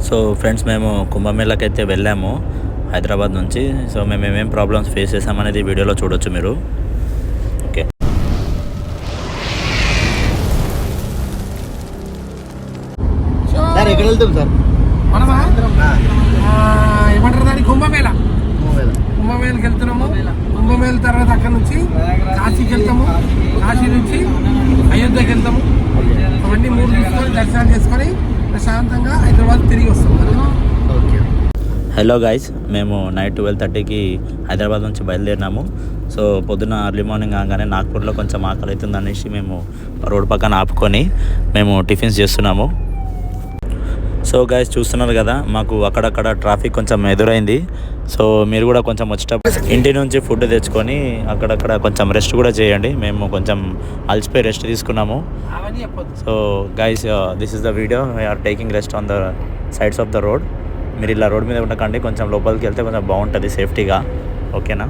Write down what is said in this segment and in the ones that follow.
So friends, మేము కుంభమేళకి అయితే వెళ్ళాము హైదరాబాద్ నుంచి. సో మేము ఏమేమి ప్రాబ్లమ్స్ ఫేస్ చేసామనేది వీడియోలో చూడొచ్చు మీరు. ఓకే సార్, ఎక్కడ వెళ్తాం సార్? మనమా ఏమంటారు దాన్ని? కుంభమేళకి వెళ్తున్నాము. కుంభమేళ తర్వాత అక్కడ నుంచి కాశీకి వెళ్తాము. కాశీ నుంచి అయోధ్యకి వెళ్తాము. అవన్నీ 3 తీసుకొని దర్శనం చేసుకొని ప్రశాంతంగా హైదరాబాద్ తిరిగి వస్తాం. హలో గైస్, మేము నైట్ 12:30కి హైదరాబాద్ నుంచి బయలుదేరినాము. సో పొద్దున ఎర్లీ మార్నింగ్ కాగానే నాగ్పూర్లో కొంచెం ఆకలి అవుతుంది అనేసి మేము రోడ్ పక్కన ఆపుకొని మేము టిఫిన్స్ చేస్తున్నాము. సో గైస్, చూస్తున్నారు కదా, మాకు అక్కడక్కడ ట్రాఫిక్ కొంచెం ఎదురైంది. సో మీరు కూడా కొంచెం వచ్చేటప్పుడు ఇంటి నుంచి ఫుడ్ తెచ్చుకొని అక్కడక్కడ కొంచెం రెస్ట్ కూడా చేయండి. మేము కొంచెం అలసిపోయి రెస్ట్ తీసుకున్నాము. So guys, this is the video. We are taking rest on the sides of the road. మీరు ఇలా రోడ్ మీద ఉండకండి, కొంచెం లోపలికి వెళ్తే కొంచెం బాగుంటుంది సేఫ్టీగా. ఓకేనా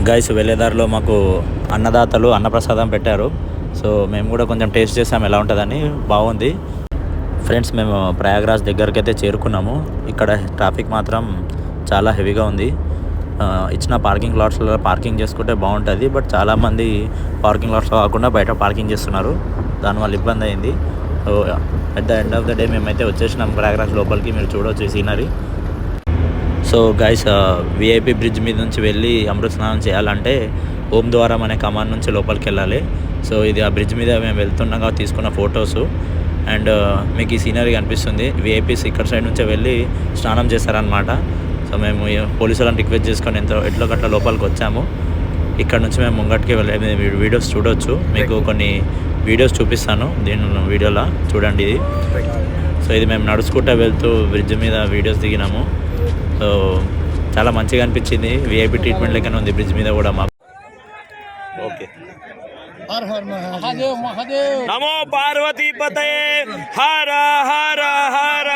గైస్? వెళ్ళేదారిలో మాకు అన్నదాతలు అన్నప్రసాదం పెట్టారు. సో మేము కూడా కొంచెం టేస్ట్ చేసాము ఎలా ఉంటుందని. బాగుంది ఫ్రెండ్స్. మేము ప్రయాగ్రాజ్ దగ్గరికి అయితే చేరుకున్నాము. ఇక్కడ ట్రాఫిక్ మాత్రం చాలా హెవీగా ఉంది. ఇచ్చిన పార్కింగ్ లాట్స్లో పార్కింగ్ చేసుకుంటే బాగుంటుంది. బట్ చాలామంది పార్కింగ్ లాట్స్లో కాకుండా బయట పార్కింగ్ చేస్తున్నారు. దానివల్ల ఇబ్బంది అయింది. So at the end of the day మేమైతే వచ్చేసినాం ప్రయాగ్రాజ్ లోపలికి. మీరు చూడవచ్చు scenery. So guys, VIP bridge మీద నుంచి వెళ్ళి అమృత స్నానం చేయాలంటే ఓం ద్వారం అనే కమాండ్ నుంచి లోపలికి వెళ్ళాలి. సో ఇది ఆ బ్రిడ్జ్ మీద మేము వెళ్తుండగా తీసుకున్న ఫొటోసు. అండ్ మీకు ఈ సీనరీ కనిపిస్తుంది. విఐపీస్ ఇక్కడ సైడ్ నుంచే వెళ్ళి స్నానం చేస్తారనమాట. సో మేము పోలీసులను రిక్వెస్ట్ చేసుకొని ఎట్లో గట్ల లోపలికి వచ్చాము. ఇక్కడ నుంచి మేము ముంగటికి వెళ్ళే వీడియోస్ చూడవచ్చు. మీకు కొన్ని వీడియోస్ చూపిస్తాను దీని వీడియోలో చూడండి ఇది. సో ఇది మేము నడుచుకుంటూ వెళ్తూ బ్రిడ్జ్ మీద వీడియోస్ దిగినాము. సో చాలా మంచిగా అనిపించింది. విఐపీ ట్రీట్మెంట్ లెక్కనే ఉంది బ్రిడ్జ్ మీద కూడా మాకు. ఓకే, నమో పార్వతీ పతయే హర హర హర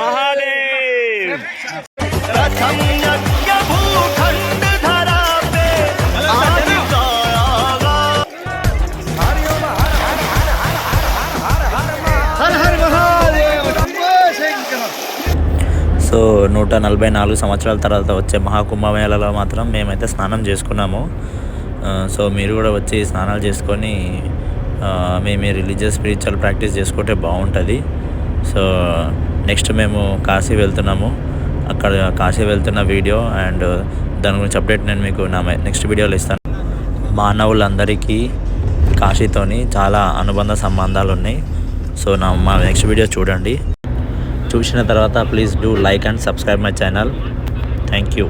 మహాదేవ్. సో 144 సంవత్సరాల తర్వాత వచ్చే మహాకుంభమేళలో మాత్రం మేమైతే స్నానం చేసుకున్నాము. సో మీరు కూడా వచ్చి స్నానాలు చేసుకొని మీ రిలీజియస్ స్పిరిచువల్ ప్రాక్టీస్ చేసుకుంటే బాగుంటుంది. సో నెక్స్ట్ మేము కాశీ వెళ్తున్నాము. అక్కడ కాశీ వెళ్తున్న వీడియో అండ్ దాని గురించి అప్డేట్ నేను మీకు నా నెక్స్ట్ వీడియోలో ఇస్తాను. మానవులందరికీ కాశీతోని చాలా అనుబంధ సంబంధాలు ఉన్నాయి. సో మా నెక్స్ట్ వీడియో చూడండి. చూసిన తర్వాత please do like and subscribe my channel. Thank you.